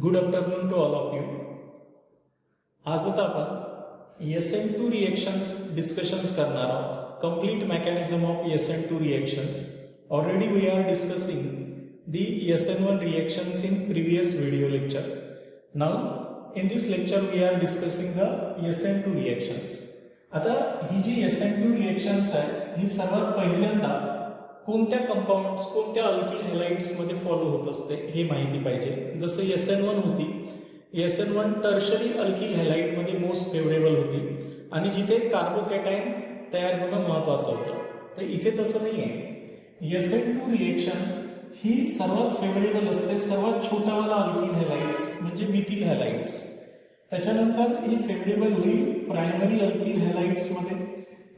Good afternoon to all of you. आज आता आपण SN2 रिएक्शन्स डिस्कशन्स करणार आहोत. Complete mechanism of SN2 reactions. Already we are discussing the SN1 reactions in previous video lecture. Now in this lecture we are discussing the SN2 reactions. आता ही जी SN2 reactions आहे ही सर्वात पहिल्यांदा कोणत्या compounds कोणत्या alkyl हॅलाइड्स मध्ये follow होत असते हे माहिती पाहिजे. जसं SN1 होती, SN1 टर्शरी अल्किल हॅलाइड मध्ये मोस्ट फेवरेबल होती आणि जिथे कार्बोकॅटायन तयार होणं महत्वाचं होतं. तर इथे तसं नाही आहे. SN2 रिएक्शन्स ही सर्वात फेवरेबल असते सर्वात छोटावाला अल्किल हॅलाइड्स म्हणजे मिथिल हॅलाइड्स. त्याच्यानंतर ही फेवरेबल होईल प्रायमरी अल्किल हॅलाइड्स मध्ये,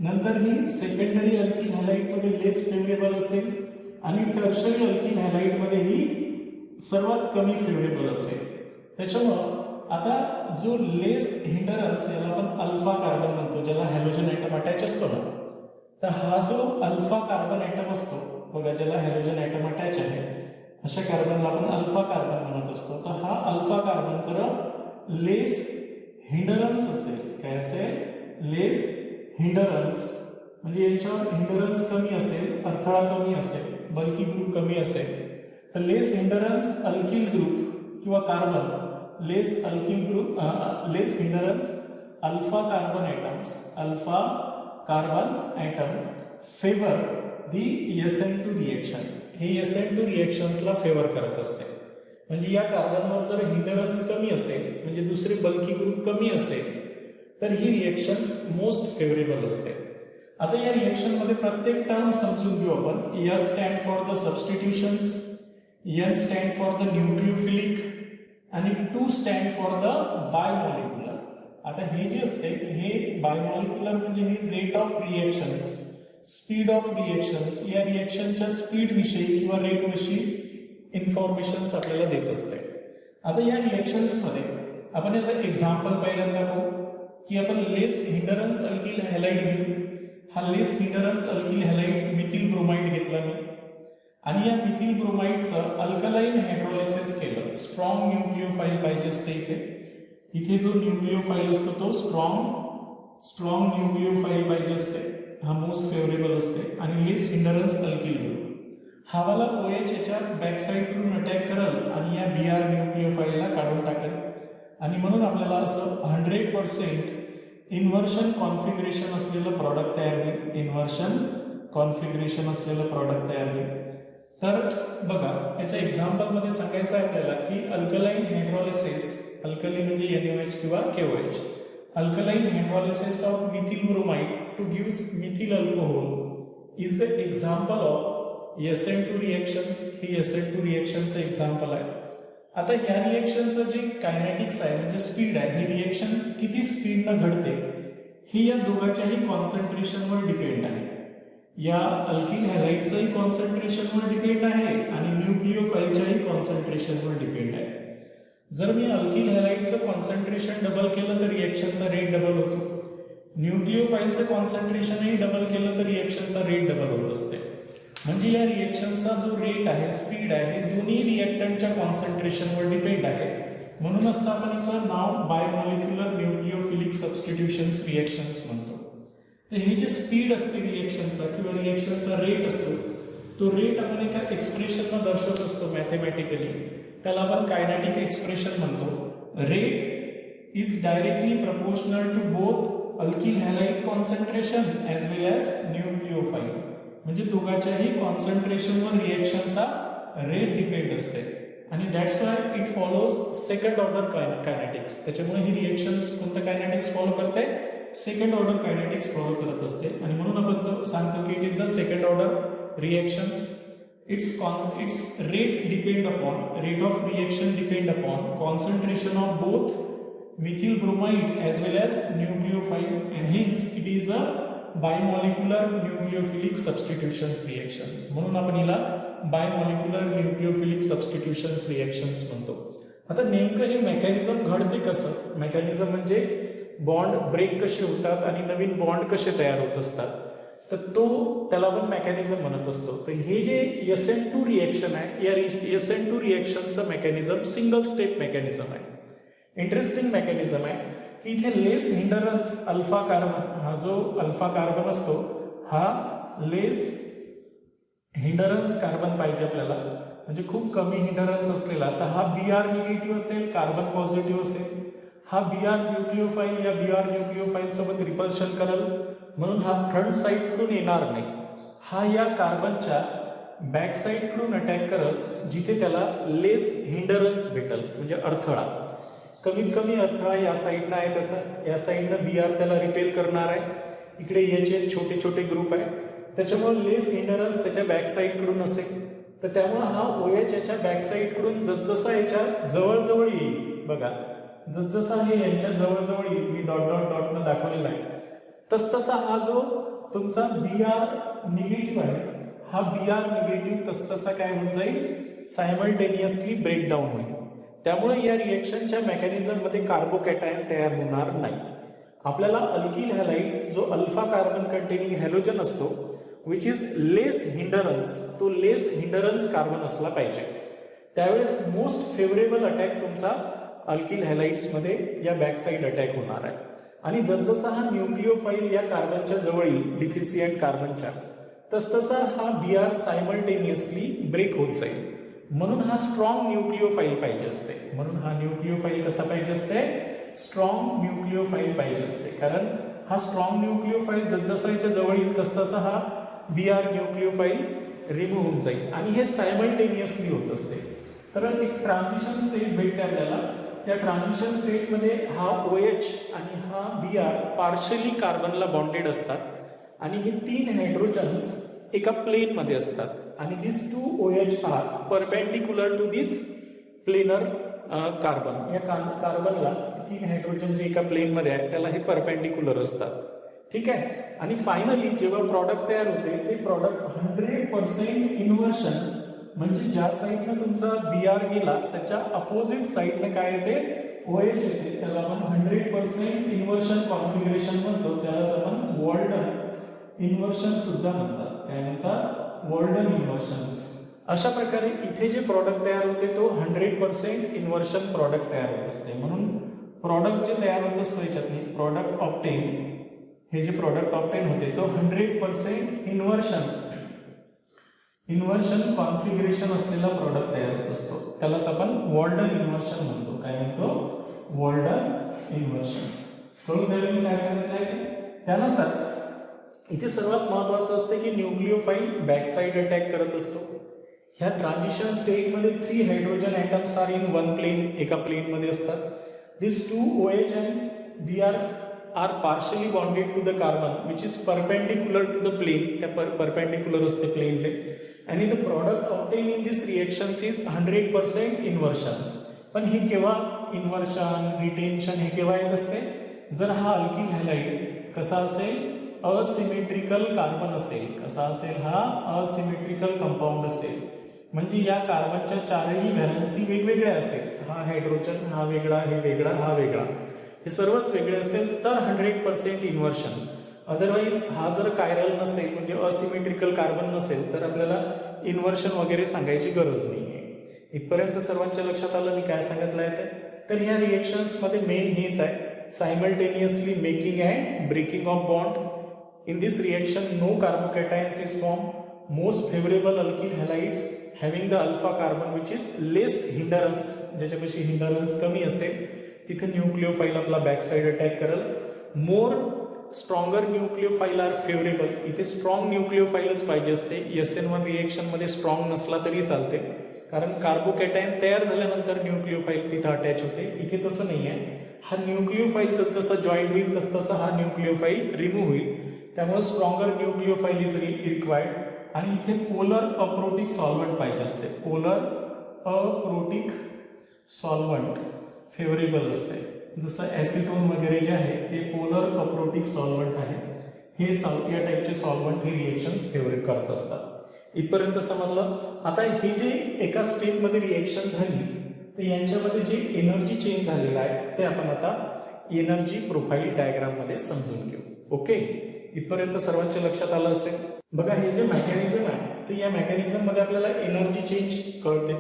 नंतर ही सेकंडरी अल्किल हॅलाइड मध्ये लेस फेवरेबल असेल आणि टर्शरी अल्किल हॅलाइड मध्ये ही सर्वात कमी फेवरेबल असेल. त्याच्यामुळं आता जो लेस हिंडरन्स याला आपण अल्फा कार्बन म्हणतो, ज्याला हॅलोजन ॲटम अटॅच असतो ना, तर हा जो अल्फा कार्बन ॲटम असतो बघा, ज्याला हॅलोजन ॲटम अटॅच आहे अशा कार्बनला आपण अल्फा कार्बन म्हणत असतो. तर हा अल्फा कार्बन जर लेस हिंडरन्स असेल, काय असेल, लेस हिंडरन्स म्हणजे याच्यावर हिंडरन्स कमी असेल, अडथळा कमी असेल, बल्की ग्रुप कमी असेल, तर लेस हिंडरन्स अल्किल ग्रुप किंवा carbon less alkyl group less hindrance alpha carbon atoms alpha carbon atom favour the SN2 reactions. हे SN2 रिएक्शन्सला फेवर करत असते. म्हणजे या कार्बनवर जर हिंडरन्स कमी असेल म्हणजे दुसरे बल्की ग्रुप कमी असेल तर ही रिएक्शन्स मोस्ट फेवरेबल असते. आता या रिएक्शन मध्ये प्रत्येक टर्म समजून घेऊ आपण. S stand for the substitutions, N stand for the nucleophilic आणि 2 स्टँड फॉर द बायमॉलिक्युलर. आता हे जे असते हे बायमॉलिक्युलर म्हणजे हे rate of reactions, speed of reactions, या रिएक्शनच्या स्पीड विषयी किंवा रेट विषयी इन्फॉर्मेशन्स आपल्याला देत असते. आता या रिएक्शन्स मध्ये आपण याचं एक्झाम्पल पहिल्यांदा पाहू की आपण लेस हिंडरन्स अल्किल हॅलाइड घेऊ. हा लेस hindrance alkyl halide methyl bromide घेतला मी आणि या मिथिल ब्रोमाइडचं अल्कलाइन हायड्रोलिसिस केलं. स्ट्रॉंग न्यूक्लिओफाइल पाहिजे असते इथे जो न्यूक्लिओफाइल असतो तो स्ट्रॉंग न्यूक्लिओफाइल पाहिजे असते, हा मोस्ट फेवरेबल असते आणि लेस हिंडरन्स अल्किल ग्रुप. हा वाला OH याच्या बॅक साइडकडून अटॅक करेल आणि या Br न्यूक्लिओफाइलला काढून टाकेल आणि म्हणून आपल्याला असं 100% इन्व्हर्शन कॉन्फिगरेशन असलेलं प्रॉडक्ट तयार होईल. इन्व्हर्शन कॉन्फिगरेशन असलेलं प्रॉडक्ट तयार होईल. तर बघा याचं एक्झाम्पल मध्ये सांगायचं आहे आपल्याला की अल्कलाइन हायड्रोलिसिस, अल्कली म्हणजे NaOH किंवा KOH, alkaline hydrolysis of methyl bromide to gives methyl alcohol is the example of SN2 reactions. ही SN2 रिएक्शनचं एक्झाम्पल आहे. आता या रिएक्शनचं जे कायनेटिक्स आहे म्हणजे स्पीड आहे, ही रिएक्शन किती स्पीडनं घडते ही या दोघांच्याही कॉन्सन्ट्रेशनवर डिपेंड आहे. या अल्किल हॅलाइडचंही कॉन्सन्ट्रेशनवर डिपेंड आहे आणि न्यूक्लिओफाइलच्याही कॉन्सन्ट्रेशनवर डिपेंड आहे. जर मी अल्किल हॅलाइडचं कॉन्सन्ट्रेशन डबल केलं तर रिएक्शनचा रेट डबल होतो. न्यूक्लिओफाइलचं कॉन्सन्ट्रेशनही डबल केलं तर रिएक्शनचा रेट डबल होत असते. म्हणजे या रिएक्शनचा जो रेट आहे, स्पीड आहे, दोन्ही रिएक्टंटच्या कॉन्सन्ट्रेशनवर डिपेंड आहे. म्हणूनच आपण याचं नाव बायमॉलिक्युलर न्यूक्लिओफिलिक सबस्टिट्यूशन्स रिएक्शन्स म्हणतो. तर हे जे स्पीड असते रिएक्शनचा किंवा रिएक्शनचा रेट असतो, तो रेट आपण एका एक्सप्रेशनला दर्शवत असतो मॅथमॅटिकली. त्याला आपण कायनेटिक एक्सप्रेशन म्हणतो. Rate is directly proportional to both alkyl halide concentration as well as nucleophile. म्हणजे दोघांच्याही कॉन्सन्ट्रेशनवर रिएक्शनचा रेट डिपेंड असते आणि that's why it follows second order kinetics. त्याच्यामुळे ही रिएक्शन्स कोणतं कायनेटिक्स फॉलो करते, सेकंड ऑर्डर कायनेटिक्स फॉलो करत असते आणि म्हणून आपण सांगतो की it is the second order reactions. Its rate depend upon, rate of reaction depend upon concentration of both methyl bromide as well as nucleophile and hence it is a bimolecular nucleophilic substitutions reactions. म्हणून आपण हिला बायमॉलिक्युलर nucleophilic substitutions reactions म्हणतो. आता नेमकं हे mechanism घडते कसं, mechanism म्हणजे बॉन्ड ब्रेक कसे होतात आणि नवीन बॉन्ड कसे तयार होत असतात. तर तो त्याला आपण मेकॅनिझम म्हणत असतो. तर हे जे SN2 रिएक्शन आहे, या SN2 रिएक्शनचं मेकॅनिझम सिंगल स्टेप मेकॅनिझम आहे. इंटरेस्टिंग मेकॅनिझम आहे की इथे लेस हिंडरन्स अल्फा कार्बन, हा जो अल्फा कार्बन असतो हा लेस हिंडरन्स कार्बन पाहिजे आपल्याला, म्हणजे खूप कमी हिंडरन्स असलेला. तर हा Br निगेटिव्ह असेल, कार्बन पॉझिटिव्ह असेल. हा Br न्यूक्लिओफाईल या Br न्यूक्लिओफाईल सोबत रिपल्शन करेल, म्हणून हा फ्रंट साईडकडून येणार नाही. हा या कार्बनच्या बॅक साईडकडून अटॅक करत, जिथे त्याला लेस हिंडरन्स भेटल, म्हणजे अडथळा, कमीत कमी अडथळा या साईडनं आहे त्याचा. या साईडनं Br त्याला रिपेल करणार आहे. इकडे याचे छोटे छोटे ग्रुप आहे, त्याच्यामुळे लेस हिंडरन्स त्याच्या बॅक साईडकडून असेल. तर त्यामुळे हा OH याच्या बॅक साईडकडून जसजसा याच्या जवळजवळ येईल, बघा जसजसा हे यांच्या जवळजवळ येईल, मी डॉट डॉट डॉटनं दाखवलेला आहे, तसतसा हा जो तुमचा Br निगेटिव्ह आहे, हा Br निगेटिव्ह तसतसा काय होत जाईल, सायमल्टेनियसली ब्रेकडाऊन होईल. त्यामुळे या रिएक्शनच्या मेकॅनिझम मध्ये कार्बोकॅटायन तयार होणार नाही. आपल्याला अल्किल हॅलाइड जो अल्फा कार्बन कंटेनिंग हॅलोजन असतो, विच इज लेस हिंडरन्स, तो लेस हिंडरन्स कार्बन असला पाहिजे. त्यावेळेस मोस्ट फेवरेबल अटॅक तुमचा अल्किल हॅलाइड्स मध्ये या बॅक साइड अटॅक होणार आहे. आणि जसजसा हा न्यूक्लिओफाईल या कार्बनच्या जवळ येईल, डिफिसियंट कार्बनच्या, तसतसा हा Br सायमल्टेनियसली ब्रेक होत जाईल. म्हणून हा स्ट्रॉंग न्यूक्लिओफाईल पाहिजे असते. म्हणून हा न्यूक्लिओफाईल कसा पाहिजे असते, स्ट्रॉंग न्यूक्लिओफाईल पाहिजे असते. कारण हा स्ट्रॉंग न्यूक्लिओफाईल जसजसा याच्या जवळ येईल तसतसा हा Br न्यूक्लिओफाईल रिमूव्ह होऊन जाईल आणि हे सायमल्टेनियसली होत असते. तर एक ट्रान्झिशन स्टेट भेटते आपल्याला. त्या ट्रान्झिशन स्टेटमध्ये हा OH आणि हा Br पार्शली कार्बनला बॉन्डेड असतात आणि हे तीन हायड्रोजन्स एका प्लेनमध्ये असतात आणि this 2 OH are perpendicular to this planar carbon. या कार्बनला तीन हायड्रोजन जे एका प्लेनमध्ये आहेत त्याला हे परपेंडिक्युलर असतात. ठीक आहे. आणि फायनली जेव्हा प्रॉडक्ट तयार होते ते प्रॉडक्ट 100% इन्व्हर्शन, म्हणजे ज्या साईडनं तुमचा Br गेला त्याच्या अपोजिट साईडनं काय येते, OH येते. त्याला आपण 100% इन्व्हर्शन कॉन्फिगरेशन म्हणतो. त्यालाच आपण वॉल्डन इन्व्हर्शन सुद्धा म्हणतात. काय म्हणतात, वॉल्डन इन्व्हर्शन्स. अशा प्रकारे इथे जे प्रॉडक्ट तयार होते तो 100% इन्व्हर्शन प्रॉडक्ट तयार होत असते. म्हणून प्रॉडक्ट जे तयार होत असतो याच्यातले प्रॉडक्ट ऑप्टेन, हे जे प्रॉडक्ट ऑप्टेन होते तो 100% इन्व्हर्शन कॉन्फिगरेशन असलेला प्रॉडक्ट तयार होत असतो. त्यालाच आपण वॉल्डन इन्व्हर्शन म्हणतो. काय म्हणतो, वॉल्डन इन्व्हर्शन. कळून द्यायला मी काय सांगितलं आहे. त्यानंतर इथे सर्वात महत्वाचं असते की न्यूक्लिओफाईल बॅक साइड अटॅक करत असतो. ह्या ट्रान्झिशन स्टेटमध्ये 3 hydrogen atoms are in one plane, एका प्लेनमध्ये असतात. दिस 2 OH and Br are partially bonded to the carbon which is perpendicular to the plane. त्या perpendicular असते प्लेनले. आणि the product obtained in this reactions is 100% inversions. पण हे केव्हा इन्व्हर्शन, रिटेन्शन हे केव्हा येत असते, जर हा अल्किल हॅलाइड कसा असेल, असिमेट्रिकल कार्बन असेल. कसा असेल, हा असिमेट्रिकल कंपाऊंड असेल. म्हणजे या कार्बनच्या चारही व्हॅलन्सी वेगवेगळ्या असेल. हा हायड्रोजन हा वेगळा, हे वेगळा, हा वेगळा, हे सर्वच वेगळे असेल तर 100% इन्व्हर्शन. अदरवाईज हा जर कायरल नसेल, म्हणजे असिमेट्रिकल कार्बन नसेल, तर आपल्याला इन्व्हर्शन वगैरे सांगायची गरज नाही आहे. इथपर्यंत सर्वांच्या लक्षात आलं मी काय सांगितलं आहे ते. तर ह्या रिएक्शन्समध्ये मेन हेच आहे, simultaneously making and breaking of bond. In this reaction, no carbocations is formed. Most favorable alkyl halides having the alpha carbon which is less hindrance, ज्याच्यापेक्षा hindrance कमी असेल तिथे न्यूक्लिओफाईल आपला बॅक साइड अटॅक करेल. मोर stronger nucleophile R favourable. इथे strong न्यूक्लिओफाईलच पाहिजे असते. SN1 reaction मध्ये strong नसला तरी चालते, कारण कार्बोकॅटायन तयार झाल्यानंतर न्यूक्लिओफाईल तिथे अटॅच होते. इथे तसं नाही आहे. हा न्यूक्लिओफाईल जसं जॉईंट होईल तसं हा न्यूक्लिओफाईल रिमूव्ह होईल. त्यामुळे स्ट्रॉंगर न्यूक्लिओफाईल इज रिक्वायर्ड. आणि इथे पोलर अप्रोटिक सॉल्व्हंट पाहिजे असते. पोलर अप्रोटिक सॉल्व्हंट फेवरेबल असते. जसं ॲसिटोन वगैरे जे आहे ते पोलर अप्रोटिक सॉल्व्हंट आहे. हे या टाईपचे सॉल्व्हंट हे रिएक्शन्स फेवरेट करत असतात. इथपर्यंत समजलं. आता हे जे एका स्टेपमध्ये रिएक्शन झाली तर यांच्यामध्ये जे एनर्जी चेंज झालेला आहे ते आपण आता एनर्जी प्रोफाईल डायग्राम मध्ये समजून घेऊ. ओके, इथपर्यंत सर्वांच्या लक्षात आलं असेल. बघा हे जे मेकॅनिझम आहे तर या मेकॅनिझम मध्ये आपल्याला एनर्जी चेंज कळते.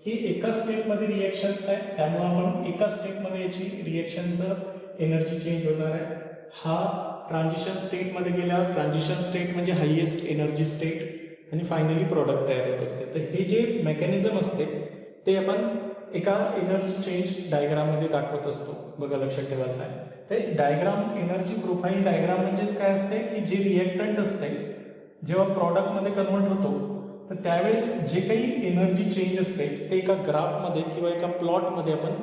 ही एका स्टेपमध्ये रिएक्शन्स आहे, त्यामुळे आपण एका स्टेपमध्ये याची रिएक्शनचं एनर्जी चेंज होणार आहे. हा ट्रान्झिशन स्टेटमध्ये गेल्यावर ट्रान्झिशन स्टेट म्हणजे हायेस्ट एनर्जी स्टेट आणि फायनली प्रॉडक्ट तयार होत असते. तर हे जे मेकॅनिझम असते ते आपण एका एनर्जी चेंज डायग्राममध्ये दाखवत असतो. बघा लक्षात ठेवायचं आहे ते डायग्राम एनर्जी प्रोफाईल डायग्राम म्हणजेच काय असते की जे रिएक्टंट असते जेव्हा प्रॉडक्टमध्ये कन्वर्ट होतो तर त्यावेळेस जे काही एनर्जी चेंज असते ते एका ग्राफमध्ये किंवा एका प्लॉटमध्ये आपण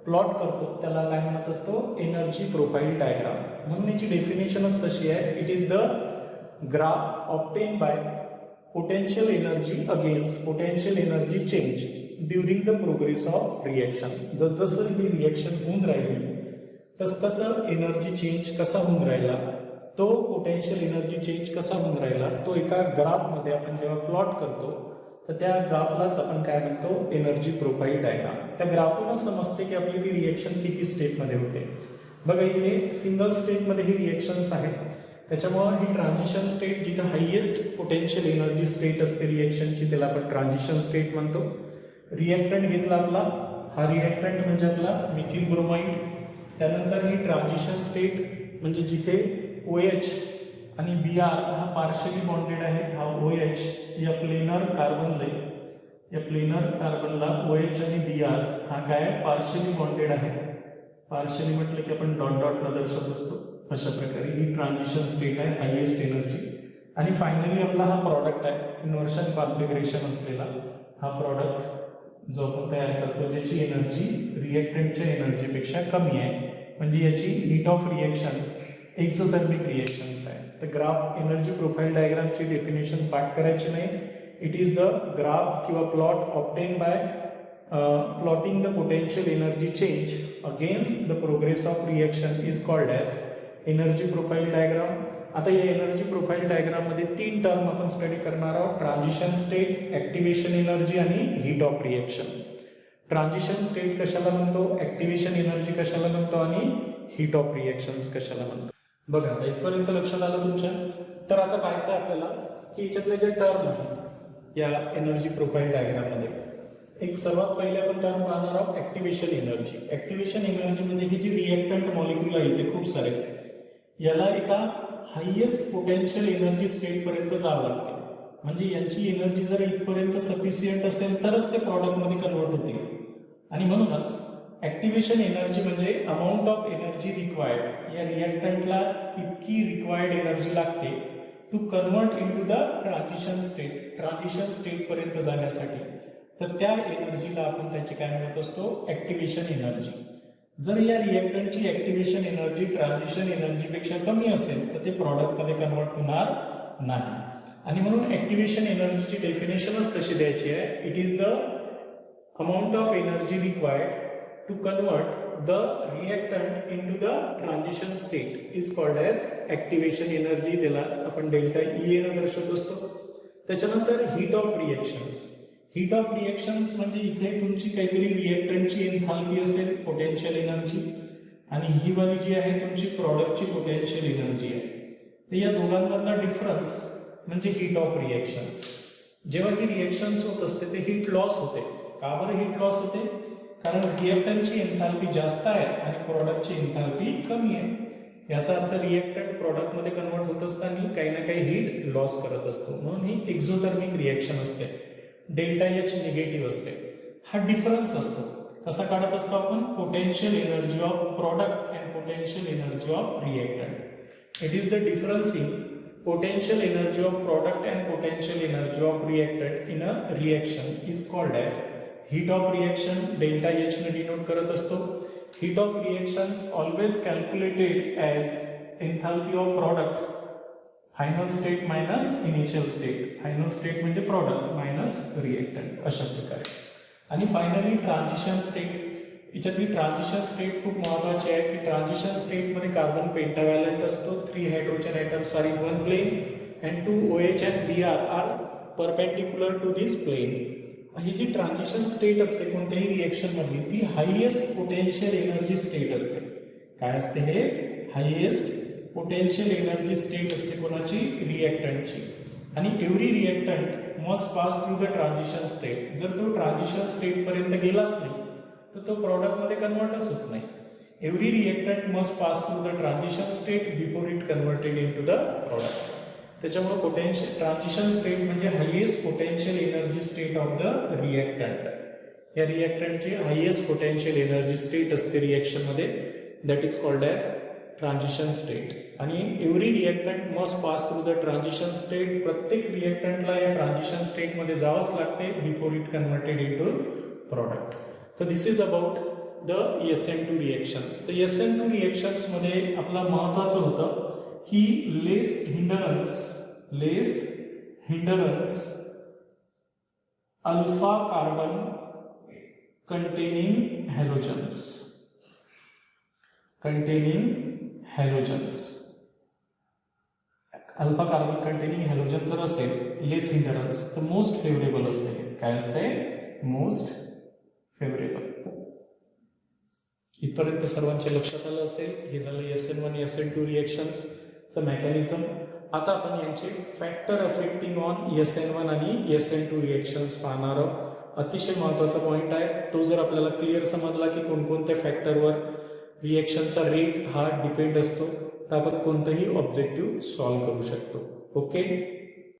प्लॉट करतो, त्याला काय म्हणत असतो एनर्जी प्रोफाईल डायग्राम. म्हणून याची डेफिनेशनच तशी आहे, it is the graph obtain bye potential energy against potential energy change during the progress of reaction. जसं ही रिएक्शन होऊन राहिली तसं एनर्जी चेंज कसा होऊन राहिला, तो पोटेन्शियल एनर्जी चेंज कसा होऊन राहिला तो एका ग्राफमध्ये आपण जेव्हा प्लॉट करतो तर त्या ग्राफलाच आपण काय म्हणतो एनर्जी प्रोफाईल डायग्राम. त्या ग्राफूनच समजते की आपली ती रिएक्शन किती स्टेपमध्ये होते. बघा इथे सिंगल स्टेपमध्ये ही रिएक्शन्स आहेत, त्याच्यामुळे ही ट्रान्झिशन स्टेट जिथं हायेस्ट पोटेन्शियल एनर्जी स्टेट असते रिएक्शनची त्याला आपण ट्रान्झिशन स्टेट म्हणतो. रिएक्टंट घेतला आपला, हा रिएक्टंट म्हणजे आपला मिथिल ब्रोमाइड. त्यानंतर ही ट्रान्झिशन स्टेट म्हणजे जिथे OH आणि Br हा पार्शियली बॉन्डेड आहे. हा OH या प्लेनर कार्बनला OH आणि Br हा काय पार्शियली बॉन्डेड आहे. पार्शियली म्हटलं की आपण डॉट डॉट दर्शवत असतो. अशा प्रकारे ही ट्रान्झिशन स्टेट आहे हायेस्ट एनर्जी. आणि फायनली आपला हा प्रॉडक्ट आहे इन्व्हर्शन कॉन्फिगरेशन असलेला हा प्रॉडक्ट जो आपण तयार करतो ज्याची एनर्जी रिएक्टंटच्या एनर्जीपेक्षा कमी आहे, म्हणजे याची heat of reactions exothermic reactions आहे. तर ग्राफ एनर्जी प्रोफाईल डायग्रामची डेफिनेशन पाठ करायची नाही. इट इज द ग्राफ किंवा plot obtain bye plotting the potential energy change against the progress of reaction is called as energy profile diagram. आता या energy profile डायग्राममध्ये 3 term आपण स्टडी करणार आहोत, ट्रान्झिशन स्टेट, ऍक्टिव्हेशन एनर्जी आणि heat of reaction. Transition state कशाला म्हणतो, activation energy कशाला म्हणतो आणि हीट ऑफ रिएक्शन्स कशाला म्हणतो. बघा आता इथपर्यंत लक्षात आलं तुमच्या. तर आता पाहायचं आहे आपल्याला की याच्यातले जे टर्म आहे या एनर्जी प्रोफाईल डायग्राममध्ये एक सर्वात पहिले आपण टर्म पाहणार आहोत ऍक्टिव्हेशन एनर्जी. ऍक्टिव्हेशन एनर्जी म्हणजे ही जी रिएक्टंट मॉलिक्यूल आहे ते खूप सारे याला एका हायेस्ट पोटेन्शियल एनर्जी स्टेट पर्यंत जावं लागते. म्हणजे यांची एनर्जी जर इथपर्यंत सफिशियंट असेल तरच ते प्रॉडक्टमध्ये कन्वर्ट होतील. आणि म्हणूनच ऍक्टिव्हेशन एनर्जी म्हणजे अमाऊंट ऑफ एनर्जी रिक्वायर्ड. या रिएक्टंटला इतकी रिक्वायर्ड एनर्जी लागते to convert in to the transition state. Transition state पर्यंत जाण्यासाठी तर त्या एनर्जीला आपण त्याची काय म्हणत असतो ऍक्टिव्हेशन एनर्जी. जर या रिएक्टंटची ऍक्टिव्हेशन एनर्जी ट्रान्झिशन एनर्जीपेक्षा कमी असेल तर ते प्रॉडक्टमध्ये कन्वर्ट होणार नाही. आणि म्हणून ऍक्टिव्हेशन एनर्जीची डेफिनेशनच तशी द्यायची आहे, it is the amount of energy required to convert the reactant into the transition state is called as activation energy. त्याला आपण डेल्टा E ने दर्शवत असतो. त्याच्यानंतर heat of reactions. Heat of reactions म्हणजे इथे तुमची काहीतरी रिएक्टंटची एन्थाल्पी असेल पोटेन्शियल एनर्जी आणि ही वाली जी आहे तुमची प्रॉडक्टची पोटेन्शियल एनर्जी आहे. तर या दोघांमधला डिफरन्स म्हणजे हीट ऑफ रिएक्शन्स. जेव्हा ही रिएक्शन्स होत असते ते हीट लॉस होते. का बरं हीट लॉस होते, कारण रिएक्टंटची एन्थाल्पी जास्त आहे आणि प्रॉडक्टची एन्थाल्पी कमी आहे. याचा अर्थ रिएक्टंट प्रॉडक्टमध्ये कन्वर्ट होत असताना काही ना काही हीट लॉस करत असतो. म्हणून ही एक्झोथर्मिक रिएक्शन असते. डेल्टा H निगेटिव्ह असते. हा डिफरन्स असतो. कसा काढत असतो आपण, potential energy of product and potential energy of reactant. It is the difference in potential energy of product and potential energy of reactant in a reaction is called as heat of reaction. Delta H ने denote करत असतो. Heat of reactions always calculated as enthalpy of product final state minus initial state. Final state म्हणजे product minus reactant अशा प्रकारे. आणि finally transition state. याच्यातली transition state खूप महत्वाची आहे की ट्रान्झिशन स्टेटमध्ये कार्बन पेंटाव्हॅलंट असतो. 3 hydrogen atoms are in one plane and 2 OH and Br are perpendicular to this plane. ही जी ट्रान्झिशन स्टेट असते कोणत्याही रिएक्शन मधली ती हायेस्ट पोटेन्शियल एनर्जी स्टेट असते. काय असते हे, हायेस्ट पोटेन्शियल एनर्जी स्टेट असते कोणाची, रिएक्टंटची. आणि every reactant must pass through the transition state. जर तो ट्रान्झिशन स्टेट पर्यंत गेलाच नाही तर तो प्रॉडक्ट मध्ये कन्वर्टच होत नाही. Every reactant must pass through the transition state before it converted in to the product. त्याच्यामुळे पोटेन्शियल ट्रान्झिशन स्टेट म्हणजे highest potential energy state of the reactant. या रिएक्टंटची हायेस्ट पोटेन्शियल एनर्जी स्टेट असते रिएक्शन मध्ये, that is called as transition state. आणि every reactant must pass through the transition state. प्रत्येक रिएक्टंटला या ट्रान्झिशन स्टेट मध्ये जावंच लागते before it converted in to product. तर दिस is about the SN2 reactions. तर SN2 रिएक्शन्स मध्ये आपला महत्वाचं होतं की less hindrance alpha carbon containing halogens. Alpha carbon containing halogen जर असेल लेस हिंडरन्स तर मोस्ट फेवरेबल असते. काय असते, मोस्ट फेवरेबल. इथपर्यंत सर्वांच्या लक्षात आलं असेल. हे झालं SN1 SN2 रिएक्शन्सचं मेकॅनिझम. आता आपण यांचे फॅक्टर अफेक्टिंग ऑन SN1 आणि SN2 रिएक्शन्स पाहणार आहोत. अतिशय महत्त्वाचा पॉईंट आहे तो. जर आपल्याला क्लिअर समजला की कोणकोणत्या फॅक्टरवर रिएक्शनचा रेट हा डिपेंड असतो तर आपण कोणतंही ऑब्जेक्टिव्ह सॉल्व्ह करू शकतो. ओके.